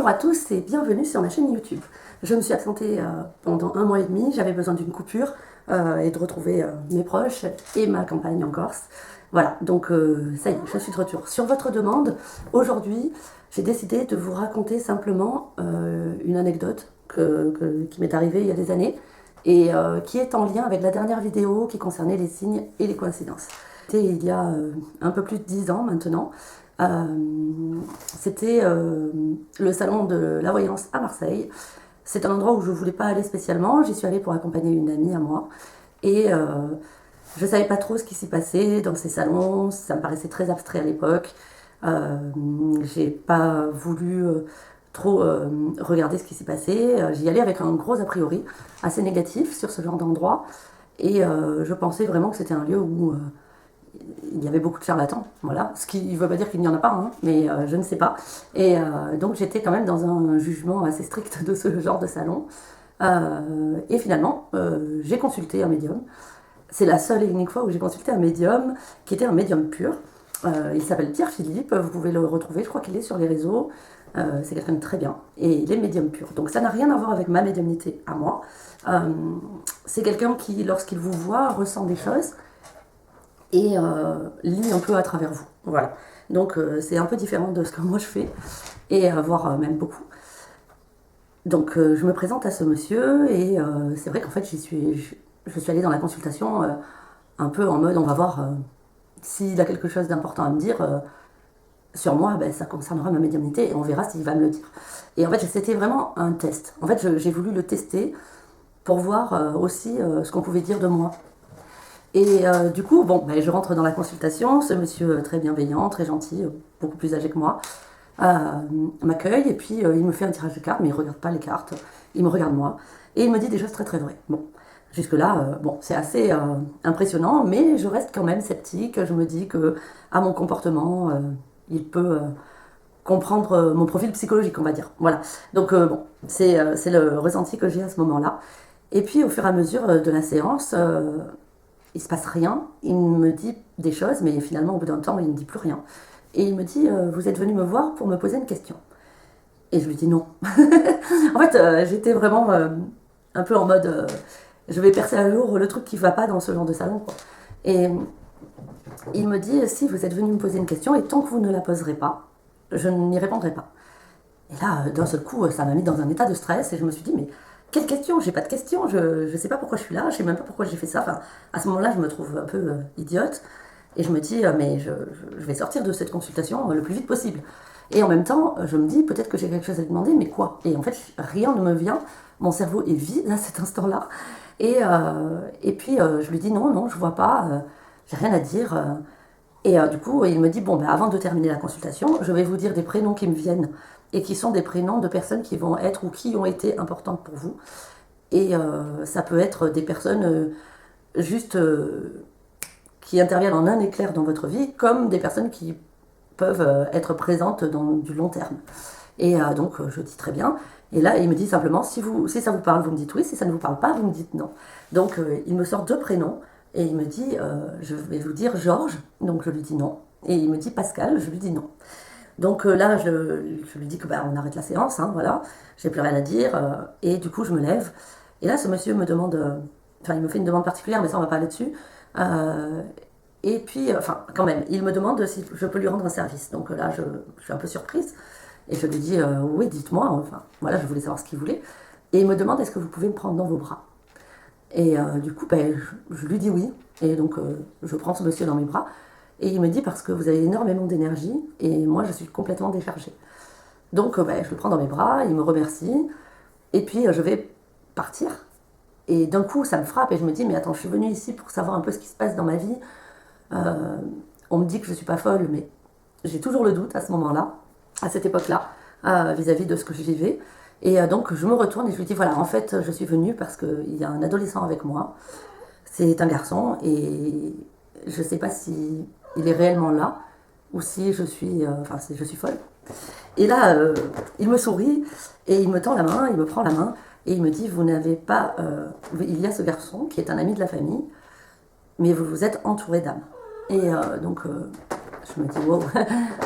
Bonjour à tous et bienvenue sur ma chaîne YouTube. Je me suis absentée pendant 1 mois et demi, j'avais besoin d'une coupure et de retrouver mes proches et ma campagne en Corse. Voilà, donc ça y est, je suis de retour. Sur votre demande, aujourd'hui, j'ai décidé de vous raconter simplement une anecdote qui m'est arrivée il y a des années et qui est en lien avec la dernière vidéo qui concernait les signes et les coïncidences. C'était il y a un peu plus de 10 ans maintenant. C'était le salon de la voyance à Marseille. C'est un endroit où je ne voulais pas aller spécialement. J'y suis allée pour accompagner une amie à moi. Et je ne savais pas trop ce qui s'y passait dans ces salons. Ça me paraissait très abstrait à l'époque. J'ai pas voulu trop regarder ce qui s'y passait. J'y allais avec un gros a priori assez négatif sur ce genre d'endroit. Et je pensais vraiment que c'était un lieu où il y avait beaucoup de charlatans, voilà, ce qui ne veut pas dire qu'il n'y en a pas, hein, mais je ne sais pas. Et donc j'étais quand même dans un jugement assez strict de ce genre de salon. Et finalement, j'ai consulté un médium. C'est la seule et unique fois où j'ai consulté un médium qui était un médium pur. Il s'appelle Pierre Philippe, vous pouvez le retrouver, je crois qu'il est sur les réseaux. C'est quelqu'un de très bien et il est médium pur. Donc ça n'a rien à voir avec ma médiumnité à moi. C'est quelqu'un qui, lorsqu'il vous voit, ressent des choses et lit un peu à travers vous. Voilà. Donc c'est un peu différent de ce que moi je fais, et voire même beaucoup. Donc je me présente à ce monsieur, et c'est vrai qu'en fait je suis allée dans la consultation un peu en mode on va voir s'il a quelque chose d'important à me dire sur moi, ben, ça concernera ma médiumnité et on verra s'il va me le dire. Et en fait c'était vraiment un test. En fait j'ai voulu le tester pour voir aussi ce qu'on pouvait dire de moi. Et du coup, bon, ben, je rentre dans la consultation, ce monsieur très bienveillant, très gentil, beaucoup plus âgé que moi, m'accueille, et puis il me fait un tirage de cartes, mais il ne regarde pas les cartes, il me regarde moi, et il me dit des choses très très vraies. Bon, jusque-là, bon, c'est assez impressionnant, mais je reste quand même sceptique, je me dis que à mon comportement, il peut comprendre mon profil psychologique, on va dire. Voilà, donc bon, c'est le ressenti que j'ai à ce moment-là. Et puis au fur et à mesure de la séance, il se passe rien, il me dit des choses, mais finalement au bout d'un temps il ne dit plus rien. Et il me dit vous êtes venu me voir pour me poser une question. Et je lui dis non. En fait j'étais vraiment un peu en mode je vais percer à jour le truc qui va pas dans ce genre de salon, quoi. Et il me dit si vous êtes venu me poser une question et tant que vous ne la poserez pas, je n'y répondrai pas. Et là d'un seul coup ça m'a mis dans un état de stress et je me suis dit mais quelle question? J'ai pas de question, je sais pas pourquoi je suis là, je sais même pas pourquoi j'ai fait ça. Enfin, à ce moment-là, je me trouve un peu idiote et je me dis, mais je vais sortir de cette consultation le plus vite possible. Et en même temps, je me dis, peut-être que j'ai quelque chose à lui demander, mais quoi? Et en fait, rien ne me vient, mon cerveau est vide à cet instant-là. Et puis, je lui dis, non, non, je vois pas, j'ai rien à dire. Et du coup, il me dit, bon, ben, avant de terminer la consultation, je vais vous dire des prénoms qui me viennent et qui sont des prénoms de personnes qui vont être ou qui ont été importantes pour vous. Et ça peut être des personnes juste qui interviennent en un éclair dans votre vie, comme des personnes qui peuvent être présentes dans du long terme. Et donc, je dis très bien. Et là, il me dit simplement, si ça vous parle, vous me dites oui, si ça ne vous parle pas, vous me dites non. Donc, il me sort 2 prénoms. Et il me dit, je vais vous dire Georges, donc je lui dis non. Et il me dit Pascal, je lui dis non. Donc là, je lui dis que bah, on arrête la séance, hein, voilà, j'ai plus rien à dire. Et du coup, je me lève. Et là, ce monsieur me demande, enfin, il me fait une demande particulière, mais ça, on va pas là-dessus. Et puis, enfin, quand même, il me demande si je peux lui rendre un service. Donc là, je suis un peu surprise. Et je lui dis, oui, dites-moi, enfin, voilà, je voulais savoir ce qu'il voulait. Et il me demande, est-ce que vous pouvez me prendre dans vos bras? Et du coup, ben, je lui dis oui. Et donc, je prends ce monsieur dans mes bras. Et il me dit, parce que vous avez énormément d'énergie, et moi, je suis complètement déchargée. Donc, ben, je le prends dans mes bras, il me remercie. Et puis, je vais partir. Et d'un coup, ça me frappe, et je me dis, mais attends, je suis venue ici pour savoir un peu ce qui se passe dans ma vie. On me dit que je ne suis pas folle, mais j'ai toujours le doute à ce moment-là, à cette époque-là, vis-à-vis de ce que je vivais. Et donc je me retourne et je lui dis voilà, en fait je suis venue parce qu'il y a un adolescent avec moi, c'est un garçon et je ne sais pas si il est réellement là ou si je suis, si je suis folle. Et là il me sourit et il me tend la main, il me prend la main et il me dit vous n'avez pas, il y a ce garçon qui est un ami de la famille, mais vous vous êtes entouré d'âmes. Et donc je me dis wow,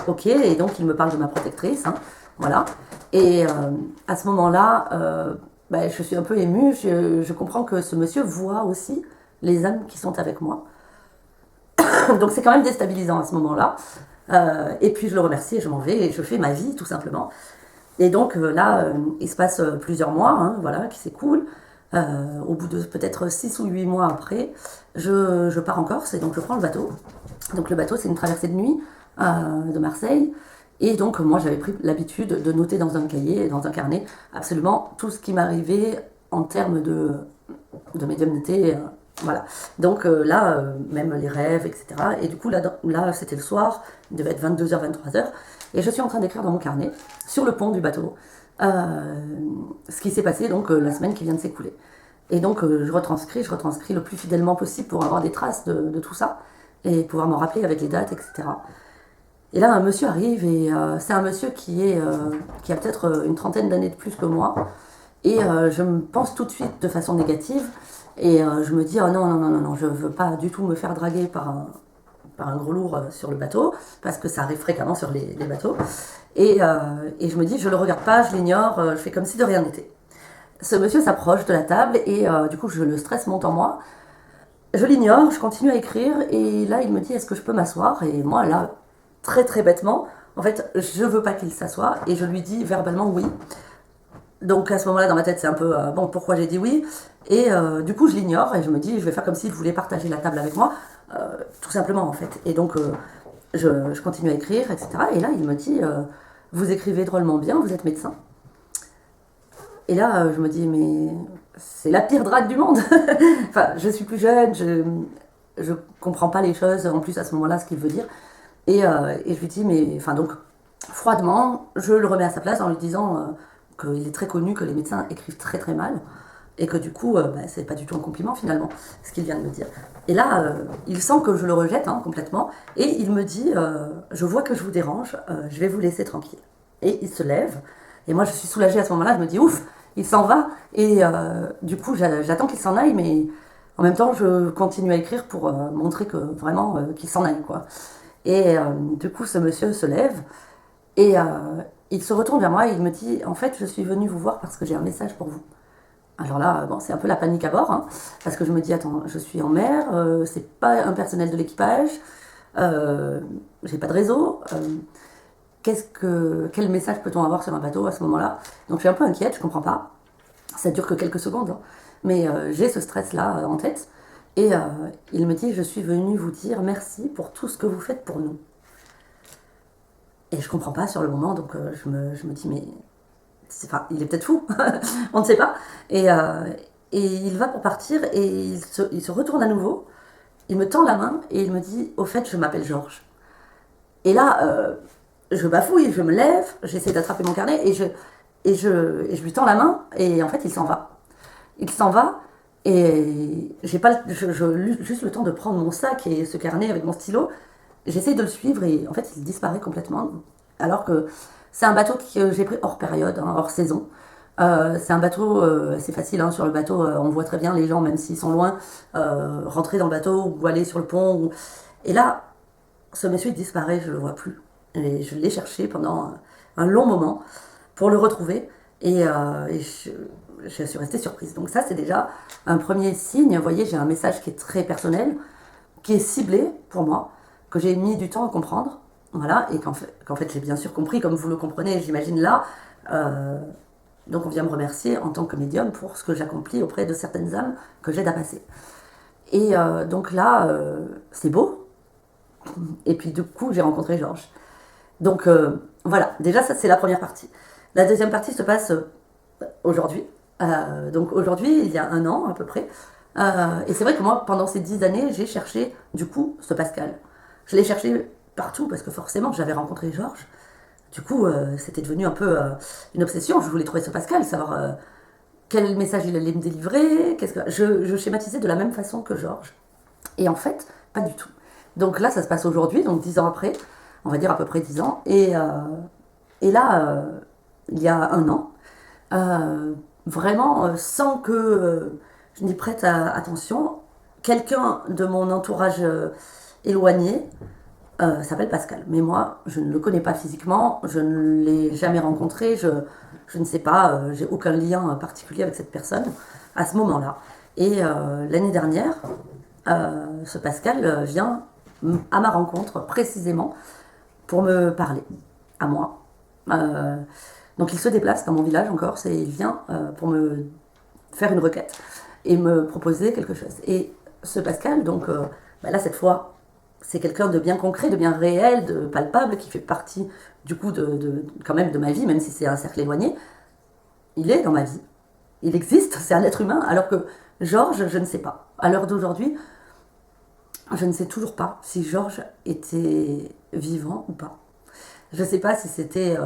ok, et donc il me parle de ma protectrice, hein. Voilà. Et à ce moment-là, je suis un peu émue. Je comprends que ce monsieur voit aussi les âmes qui sont avec moi. Donc c'est quand même déstabilisant à ce moment-là. Et puis je le remercie et je m'en vais et je fais ma vie tout simplement. Et donc il se passe plusieurs mois, hein, voilà, qui s'écoulent. Au bout de peut-être 6 ou 8 mois après, je pars en Corse et donc je prends le bateau. Donc le bateau, c'est une traversée de nuit de Marseille. Et donc moi, j'avais pris l'habitude de noter dans un cahier, dans un carnet, absolument tout ce qui m'arrivait en termes de médiumnité. Voilà. Donc même les rêves, etc. Et du coup, là c'était le soir, il devait être 22h, 23h. Et je suis en train d'écrire dans mon carnet, sur le pont du bateau, ce qui s'est passé donc la semaine qui vient de s'écouler. Et donc je retranscris le plus fidèlement possible pour avoir des traces de tout ça et pouvoir m'en rappeler avec les dates, etc. Et là, un monsieur arrive et c'est un monsieur qui a peut-être une trentaine d'années de plus que moi. Et je me pense tout de suite de façon négative et je me dis oh non, non, non, non, non, je veux pas du tout me faire draguer par un gros lourd sur le bateau, parce que ça arrive fréquemment sur les bateaux. Et je me dis, je le regarde pas, je l'ignore, je fais comme si de rien n'était. Ce monsieur s'approche de la table et du coup, le stress monte en moi. Je l'ignore, je continue à écrire et là, il me dit, est-ce que je peux m'asseoir? Et moi, là, très très bêtement, en fait, je veux pas qu'il s'assoie et je lui dis verbalement oui. Donc à ce moment-là, dans ma tête, c'est un peu bon, pourquoi j'ai dit oui? Et du coup, je l'ignore et je me dis, je vais faire comme s'il voulait partager la table avec moi, tout simplement en fait. Et donc, je continue à écrire, etc. Et là, il me dit, vous écrivez drôlement bien, vous êtes médecin. Et là, je me dis, mais c'est la pire drague du monde. Enfin, je suis plus jeune, je comprends pas les choses, en plus à ce moment-là, ce qu'il veut dire. Et je lui dis, mais enfin donc, froidement, je le remets à sa place en lui disant qu'il est très connu que les médecins écrivent très très mal et que du coup, c'est pas du tout un compliment finalement, ce qu'il vient de me dire. Et là, il sent que je le rejette hein, complètement et il me dit, je vois que je vous dérange, je vais vous laisser tranquille. Et il se lève et moi je suis soulagée à ce moment-là, je me dis, ouf, il s'en va et du coup, j'attends qu'il s'en aille, mais en même temps, je continue à écrire pour montrer que vraiment qu'il s'en aille quoi. Et du coup, ce monsieur se lève et il se retourne vers moi et il me dit en fait, je suis venu vous voir parce que j'ai un message pour vous. Alors là, bon, c'est un peu la panique à bord, hein, parce que je me dis attends, je suis en mer, c'est pas un personnel de l'équipage, j'ai pas de réseau. Quel message peut-on avoir sur un bateau à ce moment-là? Donc je suis un peu inquiète, je comprends pas. Ça dure que quelques secondes, hein, mais j'ai ce stress-là en tête. Et il me dit, je suis venu vous dire merci pour tout ce que vous faites pour nous. Et je comprends pas sur le moment, donc je me dis, mais enfin, il est peut-être fou, on ne sait pas. Et il va pour partir et il se retourne à nouveau, il me tend la main et il me dit, au fait, je m'appelle Georges. Et là, je bafouille, je me lève, j'essaie d'attraper mon carnet et je lui tends la main et en fait, il s'en va. Il s'en va et j'ai pas juste le temps de prendre mon sac et ce carnet avec mon stylo. J'essaie de le suivre et en fait il disparaît complètement. Alors que c'est un bateau que j'ai pris hors période, hein, hors saison. C'est un bateau, c'est facile hein, sur le bateau, on voit très bien les gens, même s'ils sont loin, rentrer dans le bateau ou aller sur le pont. Et là, ce monsieur il disparaît, je le vois plus. Et je l'ai cherché pendant un long moment pour le retrouver et je suis restée surprise. Donc ça, c'est déjà un premier signe. Vous voyez, j'ai un message qui est très personnel, qui est ciblé pour moi, que j'ai mis du temps à comprendre. Voilà, et qu'en fait j'ai bien sûr compris, comme vous le comprenez, j'imagine là. Euh, donc on vient me remercier en tant que médium pour ce que j'accomplis auprès de certaines âmes que j'aide à passer. Et donc là, c'est beau. Et puis du coup, j'ai rencontré Georges. Donc voilà, déjà ça c'est la première partie. La deuxième partie se passe aujourd'hui. Donc aujourd'hui, il y a un an à peu près. Et c'est vrai que moi, pendant ces 10 années, j'ai cherché du coup ce Pascal. Je l'ai cherché partout parce que forcément j'avais rencontré Georges. Du coup, c'était devenu un peu une obsession. Je voulais trouver ce Pascal, savoir quel message il allait me délivrer. Je schématisais de la même façon que Georges. Et en fait, pas du tout. Donc là, ça se passe aujourd'hui, donc 10 ans après, on va dire à peu près 10 ans. Et là, il y a un an, vraiment sans que je n'y prête attention, quelqu'un de mon entourage éloigné s'appelle Pascal. Mais moi, je ne le connais pas physiquement, je ne l'ai jamais rencontré, je ne sais pas, j'ai aucun lien particulier avec cette personne à ce moment-là. Et l'année dernière, ce Pascal vient à ma rencontre précisément pour me parler, à moi. Euh, donc il se déplace dans mon village en Corse et il vient pour me faire une requête et me proposer quelque chose. Et ce Pascal, donc là cette fois, c'est quelqu'un de bien concret, de bien réel, de palpable, qui fait partie du coup quand même de ma vie, même si c'est un cercle éloigné. Il est dans ma vie, il existe, c'est un être humain, alors que Georges, je ne sais pas. À l'heure d'aujourd'hui, je ne sais toujours pas si Georges était vivant ou pas. Je ne sais pas si c'était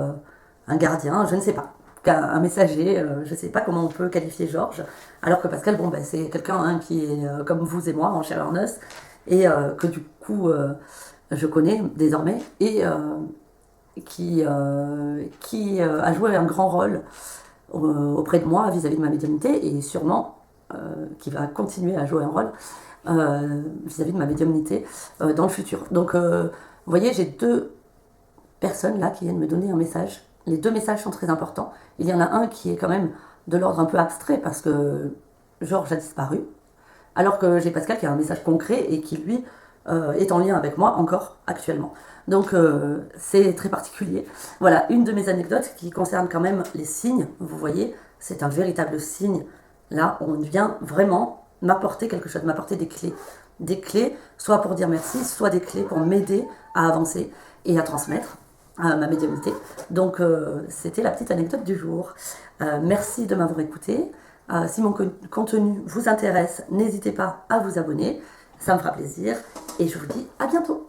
un gardien, je ne sais pas. Un messager, je ne sais pas comment on peut qualifier Georges. Alors que Pascal, bon, ben, c'est quelqu'un qui est comme vous et moi, en chair et en os, et que du coup, je connais désormais, et qui a joué un grand rôle auprès de moi vis-à-vis de ma médiumnité, et sûrement qui va continuer à jouer un rôle vis-à-vis de ma médiumnité dans le futur. Donc, vous voyez, j'ai deux personnes là qui viennent me donner un message. Les deux messages sont très importants. Il y en a un qui est quand même de l'ordre un peu abstrait parce que Georges a disparu, alors que j'ai Pascal qui a un message concret et qui lui est en lien avec moi encore actuellement. Donc c'est très particulier. Voilà, une de mes anecdotes qui concerne quand même les signes. Vous voyez, c'est un véritable signe. Là, on vient vraiment m'apporter quelque chose, m'apporter des clés. Des clés, soit pour dire merci, soit des clés pour m'aider à avancer et à transmettre ma médiumnité. Donc c'était la petite anecdote du jour. Merci de m'avoir écouté. Si mon contenu vous intéresse, n'hésitez pas à vous abonner. Ça me fera plaisir. Et je vous dis à bientôt.